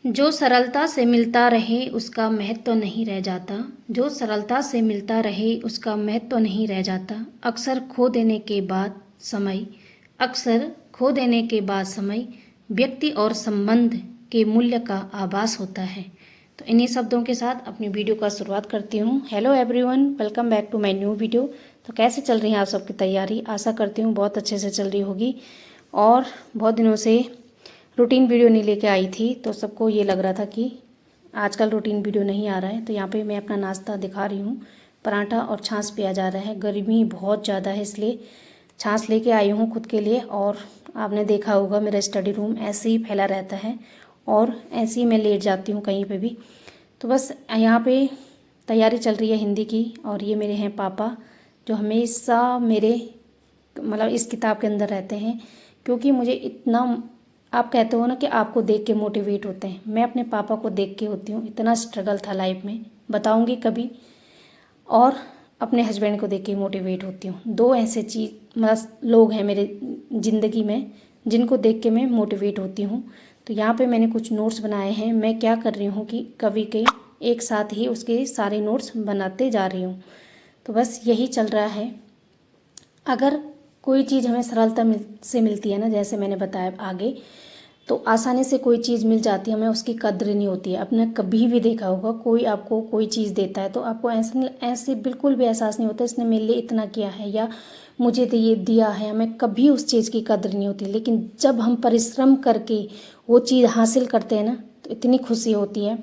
जो सरलता से मिलता रहे उसका महत्व तो नहीं रह जाता। जो सरलता से मिलता रहे उसका महत्व तो नहीं रह जाता। अक्सर खो देने के बाद समय अक्सर खो देने के बाद समय व्यक्ति और संबंध के मूल्य का आभास होता है। तो इन्हीं शब्दों के साथ अपनी वीडियो का शुरुआत करती हूँ। Hello everyone, welcome back to my new video. तो कैसे चल रही है आप सबकी तैयारी? आशा करती हूँ बहुत अच्छे से चल रही होगी। और बहुत दिनों से रूटीन वीडियो नहीं लेके आई थी, तो सबको ये लग रहा था कि आजकल रूटीन वीडियो नहीं आ रहा है। तो यहाँ पे मैं अपना नाश्ता दिखा रही हूँ। पराठा और छाछ पिया जा रहा है। गर्मी बहुत ज़्यादा है, इसलिए छाछ लेके आई हूँ खुद के लिए। और आपने देखा होगा मेरा स्टडी रूम ऐसे ही फैला रहता है और ऐसे ही मैं लेट जाती हूँ कहीं पे भी। तो बस यहाँ पे तैयारी चल रही है हिंदी की। और ये मेरे हैं पापा, जो हमेशा मेरे इस किताब के अंदर रहते हैं, क्योंकि मुझे इतना, आप कहते हो ना कि आपको देख के मोटिवेट होते हैं, मैं अपने पापा को देख के होती हूँ। इतना स्ट्रगल था लाइफ में, बताऊँगी कभी। और अपने हस्बैंड को देख के मोटिवेट होती हूँ। दो ऐसे लोग हैं मेरे ज़िंदगी में जिनको देख के मैं मोटिवेट होती हूँ। तो यहाँ पे मैंने कुछ नोट्स बनाए हैं। मैं क्या कर रही हूँ कि कवि के एक साथ ही उसके सारे नोट्स बनाते जा रही हूँ। तो बस यही चल रहा है। अगर कोई चीज़ हमें सरलता से मिलती है ना, जैसे मैंने बताया आगे, तो आसानी से कोई चीज़ मिल जाती है, हमें उसकी कद्र नहीं होती है। आपने कभी भी देखा होगा, कोई आपको कोई चीज़ देता है तो आपको ऐसे बिल्कुल भी एहसास नहीं होता इसने मेरे लिए इतना किया है या मुझे तो ये दिया है। हमें कभी उस चीज़ की कद्र नहीं होती। लेकिन जब हम परिश्रम करके वो चीज़ हासिल करते हैं ना, तो इतनी खुशी होती है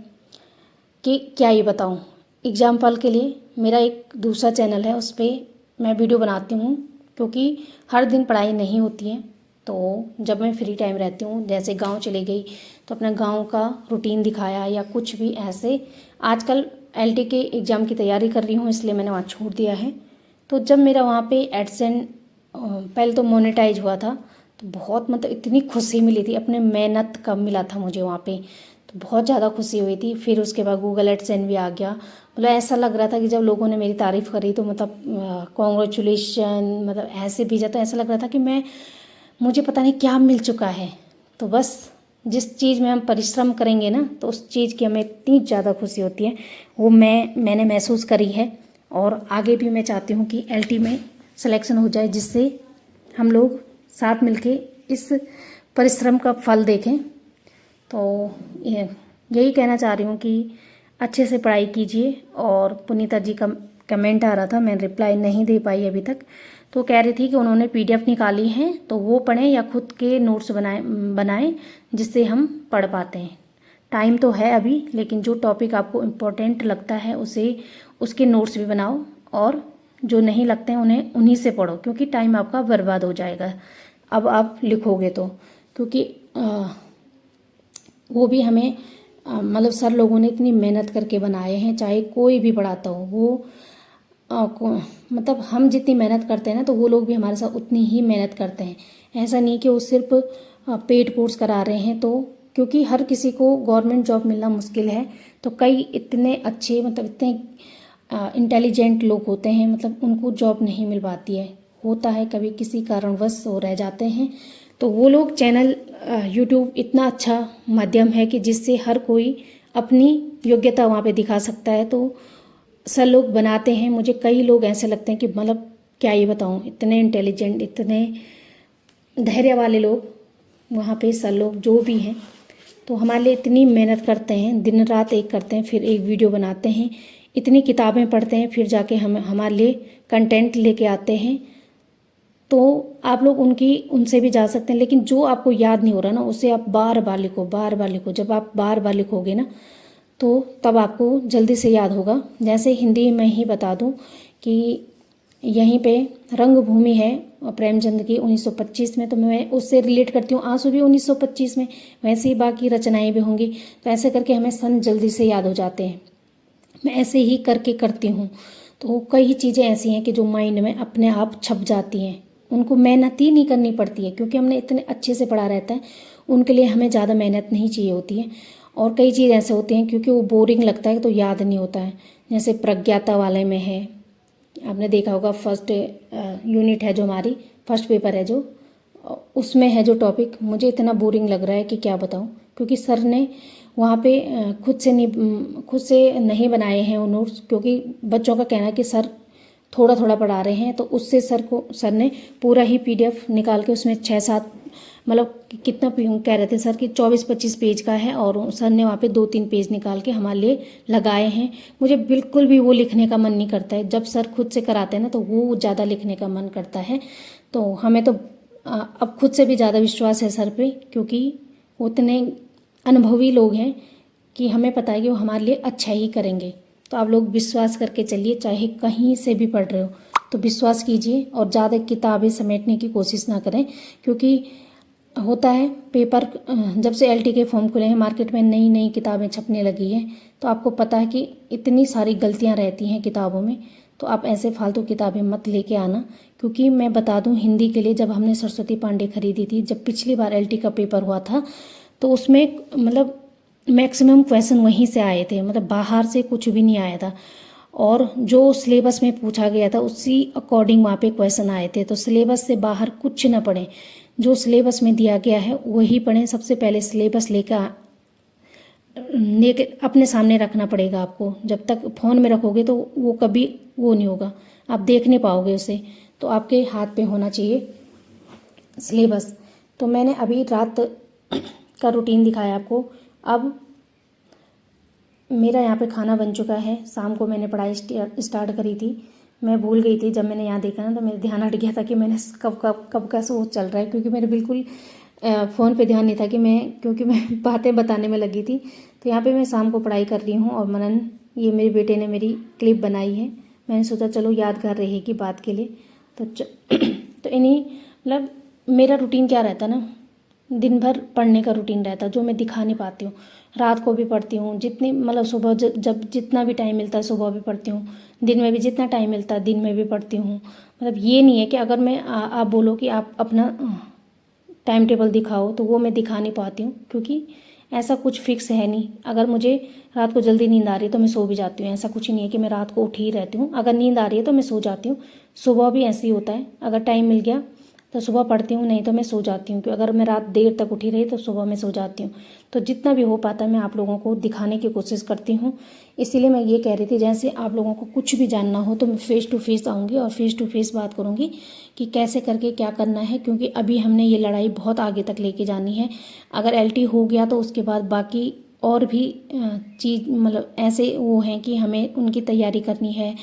कि क्या ये बताऊँ। एग्जाम्पल के लिए मेरा एक दूसरा चैनल है, उस पर मैं वीडियो बनाती हूँ, क्योंकि हर दिन पढ़ाई नहीं होती है। तो जब मैं फ्री टाइम रहती हूँ, जैसे गांव चली गई तो अपना गांव का रूटीन दिखाया या कुछ भी ऐसे। आजकल एलटी के एग्ज़ाम की तैयारी कर रही हूँ, इसलिए मैंने वहाँ छोड़ दिया है। तो जब मेरा वहाँ पे एडसेंस पहले तो मोनेटाइज हुआ था, तो बहुत इतनी खुशी मिली थी, अपने मेहनत का मिला था मुझे वहाँ पे, तो बहुत ज़्यादा खुशी हुई थी। फिर उसके बाद गूगल एडसेंस भी आ गया। ऐसा लग रहा था कि जब लोगों ने मेरी तारीफ़ करी तो कॉन्ग्रेचुलेशन, ऐसे भेजा, तो ऐसा लग रहा था कि मुझे पता नहीं क्या मिल चुका है। तो बस जिस चीज़ में हम परिश्रम करेंगे ना, तो उस चीज़ की हमें इतनी ज़्यादा खुशी होती है, वो मैंने महसूस करी है। और आगे भी मैं चाहती हूँ कि एलटी में सिलेक्शन हो जाए, जिससे हम लोग साथ मिलके इस परिश्रम का फल देखें। तो यही कहना चाह रही हूँ कि अच्छे से पढ़ाई कीजिए। और पुनीता जी का कमेंट आ रहा था, मैं रिप्लाई नहीं दे पाई अभी तक। तो कह रही थी कि उन्होंने पीडीएफ निकाली है, तो वो पढ़ें या खुद के नोट्स बनाएं जिससे हम पढ़ पाते हैं। टाइम तो है अभी, लेकिन जो टॉपिक आपको इम्पोर्टेंट लगता है उसके नोट्स भी बनाओ, और जो नहीं लगते हैं उन्हीं से पढ़ो, क्योंकि टाइम आपका बर्बाद हो जाएगा अब आप लिखोगे तो। क्योंकि वो भी हमें सर लोगों ने इतनी मेहनत करके बनाए हैं, चाहे कोई भी पढ़ाता हो वो हम जितनी मेहनत करते हैं ना, तो वो लोग भी हमारे साथ उतनी ही मेहनत करते हैं। ऐसा नहीं कि वो सिर्फ पेड कोर्स करा रहे हैं। तो क्योंकि हर किसी को गवर्नमेंट जॉब मिलना मुश्किल है, तो कई इतने अच्छे इतने इंटेलिजेंट लोग होते हैं, उनको जॉब नहीं मिल पाती है, होता है कभी किसी कारणवश वो रह जाते हैं। तो वो लोग चैनल यूट्यूब इतना अच्छा माध्यम है कि जिससे हर कोई अपनी योग्यता वहाँ पे दिखा सकता है। तो सर लोग बनाते हैं, मुझे कई लोग ऐसे लगते हैं कि क्या ये बताऊँ, इतने इंटेलिजेंट, इतने धैर्य वाले लोग वहाँ पे सर लोग जो भी हैं, तो हमारे लिए इतनी मेहनत करते हैं, दिन रात एक करते हैं, फिर एक वीडियो बनाते हैं, इतनी किताबें पढ़ते हैं, फिर जाके हमारे लिए कंटेंट लेके आते हैं। तो आप लोग उनसे भी जा सकते हैं, लेकिन जो आपको याद नहीं हो रहा ना, उसे आप बार बार लिखो, बार बार लिखो। जब आप बार बार लिखोगे ना, तो तब आपको जल्दी से याद होगा। जैसे हिंदी में ही बता दूं कि यहीं पे रंगभूमि है प्रेमचंद की 1925 में, तो मैं उससे रिलेट करती हूँ। आंसू भी 1925 में, वैसे ही बाकी रचनाएं भी होंगी। तो ऐसे करके हमें सन जल्दी से याद हो जाते हैं। मैं ऐसे ही करके करती हूँ। तो कई चीज़ें ऐसी हैं कि जो माइंड में अपने आप छप जाती हैं, उनको मेहनत ही नहीं करनी पड़ती है, क्योंकि हमने इतने अच्छे से पढ़ा रहता है। उनके लिए हमें ज़्यादा मेहनत नहीं चाहिए होती है। और कई चीज़ ऐसे होती हैं क्योंकि वो बोरिंग लगता है तो याद नहीं होता है। जैसे प्रज्ञाता वाले में है, आपने देखा होगा, फर्स्ट यूनिट है जो हमारी, फर्स्ट पेपर है जो, उसमें है जो टॉपिक, मुझे इतना बोरिंग लग रहा है कि क्या बताऊँ। क्योंकि सर ने वहाँ पे खुद से नहीं बनाए हैं वो नोट्स, क्योंकि बच्चों का कहना है कि सर थोड़ा थोड़ा पढ़ा रहे हैं। तो उससे सर ने पूरा ही PDF निकाल के उसमें 6-7 मतलब कितना कह रहे थे सर कि 24-25 पेज का है, और सर ने वहाँ पे 2-3 पेज निकाल के हमारे लिए लगाए हैं। मुझे बिल्कुल भी वो लिखने का मन नहीं करता है। जब सर खुद से कराते हैं ना तो वो ज़्यादा लिखने का मन करता है। तो हमें तो अब खुद से भी ज़्यादा विश्वास है सर पे, क्योंकि उतने अनुभवी लोग हैं कि हमें पता है कि वो हमारे लिए अच्छा ही करेंगे। तो आप लोग विश्वास करके चलिए, चाहे कहीं से भी पढ़ रहे हो तो विश्वास कीजिए, और ज़्यादा किताबें समेटने की कोशिश ना करें। क्योंकि होता है पेपर, जब से LT के फॉर्म खुले हैं मार्केट में नई नई किताबें छपने लगी हैं, तो आपको पता है कि इतनी सारी गलतियां रहती हैं किताबों में। तो आप ऐसे फालतू किताबें मत लेके आना। क्योंकि मैं बता दूं, हिंदी के लिए जब हमने सरस्वती पांडे खरीदी थी, जब पिछली बार LT का पेपर हुआ था, तो उसमें मतलब मैक्सिमम क्वेश्चन वहीं से आए थे, मतलब बाहर से कुछ भी नहीं आया था। और जो सिलेबस में पूछा गया था उसी अकॉर्डिंग वहाँ पे क्वेश्चन आए थे। तो सिलेबस से बाहर कुछ ना पढ़ें, जो सिलेबस में दिया गया है वही पढ़ें। सबसे पहले सिलेबस लेके अपने सामने रखना पड़ेगा आपको। जब तक फ़ोन में रखोगे तो वो कभी वो नहीं होगा, आप देख नहीं पाओगे उसे। तो आपके हाथ पे होना चाहिए सिलेबस। तो मैंने अभी रात का रूटीन दिखाया आपको। अब मेरा यहाँ पे खाना बन चुका है। शाम को मैंने पढ़ाई स्टार्ट करी थी। मैं भूल गई थी, जब मैंने यहाँ देखा ना तो मेरे ध्यान हट गया था कि मैंने कब का शो चल रहा है, क्योंकि मेरे बिल्कुल फ़ोन पे ध्यान नहीं था कि क्योंकि मैं बातें बताने में लगी थी। तो यहाँ पे मैं शाम को पढ़ाई कर रही हूँ, और मनन ये मेरे बेटे ने मेरी क्लिप बनाई है। मैंने सोचा चलो यादगार रहेगी बात के लिए। तो इन्हीं मतलब मेरा रूटीन क्या रहता ना, दिन भर पढ़ने का रूटीन रहता है, जो मैं दिखा नहीं पाती हूँ। रात को भी पढ़ती हूँ, जितनी मतलब सुबह जब जितना भी टाइम मिलता है सुबह भी पढ़ती हूँ, दिन में भी जितना टाइम मिलता है दिन में भी पढ़ती हूँ। मतलब ये नहीं है कि अगर मैं आप बोलो कि आप अपना टाइम टेबल दिखाओ तो वो मैं दिखा नहीं पाती हूँ, क्योंकि ऐसा कुछ फिक्स है नहीं। अगर मुझे रात को जल्दी नींद आ रही है तो मैं सो भी जाती हूँ। ऐसा कुछ नहीं है कि मैं रात को उठी ही रहती हूँ। अगर नींद आ रही है तो मैं सो जाती हूँ। सुबह भी ऐसे ही होता है, अगर टाइम मिल गया तो सुबह पढ़ती हूँ, नहीं तो मैं सो जाती हूँ। क्योंकि अगर मैं रात देर तक उठी रही तो सुबह मैं सो जाती हूँ। तो जितना भी हो पाता है मैं आप लोगों को दिखाने की कोशिश करती हूँ। इसीलिए मैं ये कह रही थी, जैसे आप लोगों को कुछ भी जानना हो तो मैं फ़ेस टू फेस आऊँगी और फ़ेस टू फेस बात करूँगी कि कैसे करके क्या करना है। क्योंकि अभी हमने ये लड़ाई बहुत आगे तक लेके जानी है। अगर LT हो गया तो उसके बाद बाकी और भी चीज़ मतलब ऐसे वो हैं कि हमें उनकी तैयारी करनी है,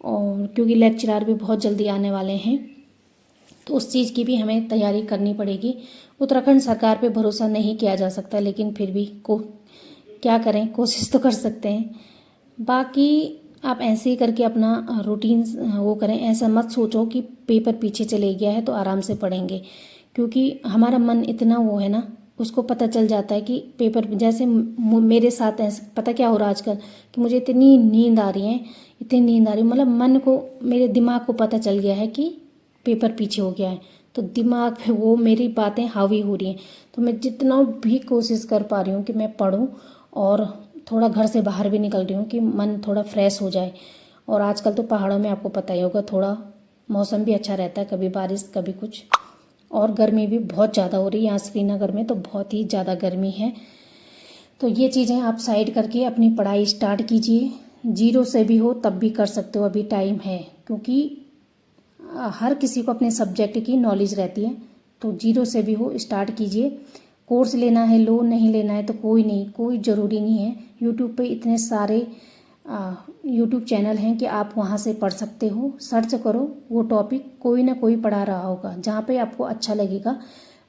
और क्योंकि लेक्चरार भी बहुत जल्दी आने वाले हैं, तो उस चीज़ की भी हमें तैयारी करनी पड़ेगी। उत्तराखंड सरकार पे भरोसा नहीं किया जा सकता, लेकिन फिर भी क्या करें, कोशिश तो कर सकते हैं। बाकी आप ऐसे ही करके अपना रूटीन वो करें। ऐसा मत सोचो कि पेपर पीछे चले गया है तो आराम से पढ़ेंगे, क्योंकि हमारा मन इतना वो है ना, उसको पता चल जाता है कि पेपर जैसे मेरे साथ ऐसे पता क्या हो रहा है आजकल कि मुझे इतनी नींद आ रही है, इतनी नींद आ रही है, मतलब मन को, मेरे दिमाग को पता चल गया है कि पेपर पीछे हो गया है। तो दिमाग पे वो मेरी बातें हावी हो रही हैं। तो मैं जितना भी कोशिश कर पा रही हूँ कि मैं पढूं, और थोड़ा घर से बाहर भी निकल रही हूँ कि मन थोड़ा फ्रेश हो जाए। और आजकल तो पहाड़ों में आपको पता ही होगा, थोड़ा मौसम भी अच्छा रहता है, कभी बारिश कभी कुछ। और गर्मी भी बहुत ज़्यादा हो रही है यहाँ श्रीनगर में, तो बहुत ही ज़्यादा गर्मी है। तो ये चीज़ें आप साइड करके अपनी पढ़ाई स्टार्ट कीजिए। 0 से भी हो तब भी कर सकते हो, अभी टाइम है। क्योंकि हर किसी को अपने सब्जेक्ट की नॉलेज रहती है। तो 0 से भी हो स्टार्ट कीजिए। कोर्स लेना है लो, नहीं लेना है तो कोई नहीं, कोई ज़रूरी नहीं है। यूट्यूब पे इतने सारे यूट्यूब चैनल हैं कि आप वहाँ से पढ़ सकते हो। सर्च करो, वो टॉपिक कोई ना कोई पढ़ा रहा होगा, जहाँ पे आपको अच्छा लगेगा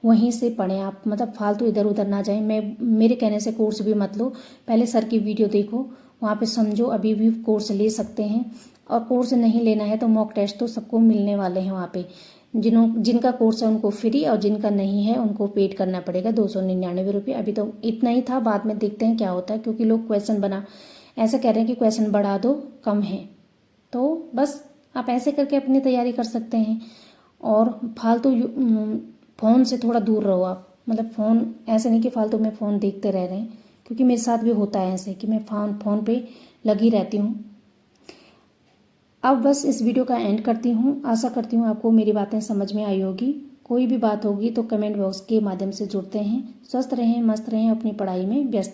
वहीं से पढ़ें आप। मतलब फालतू इधर उधर ना जाएं। मेरे कहने से कोर्स भी मत लो, पहले सर की वीडियो देखो, वहाँ पे समझो, अभी भी कोर्स ले सकते हैं। और कोर्स नहीं लेना है तो मॉक टेस्ट तो सबको मिलने वाले हैं वहाँ पे। जिनका कोर्स है उनको फ्री, और जिनका नहीं है उनको पेड करना पड़ेगा 299 रुपये। अभी तो इतना ही था, बाद में देखते हैं क्या होता है। क्योंकि लोग ऐसा कह रहे हैं कि क्वेश्चन बढ़ा दो, कम है। तो बस आप ऐसे करके अपनी तैयारी कर सकते हैं। और फालतू फ़ोन से थोड़ा दूर रहो आप। मतलब फ़ोन ऐसे नहीं कि फालतू में फ़ोन देखते रह रहे हैं, क्योंकि मेरे साथ भी होता है ऐसे कि मैं फ़ोन पे लगी रहती हूँ। अब बस इस वीडियो का एंड करती हूँ। आशा करती हूँ आपको मेरी बातें समझ में आई होगी। कोई भी बात होगी तो कमेंट बॉक्स के माध्यम से जुड़ते हैं। स्वस्थ रहें, मस्त रहें, अपनी पढ़ाई में व्यस्त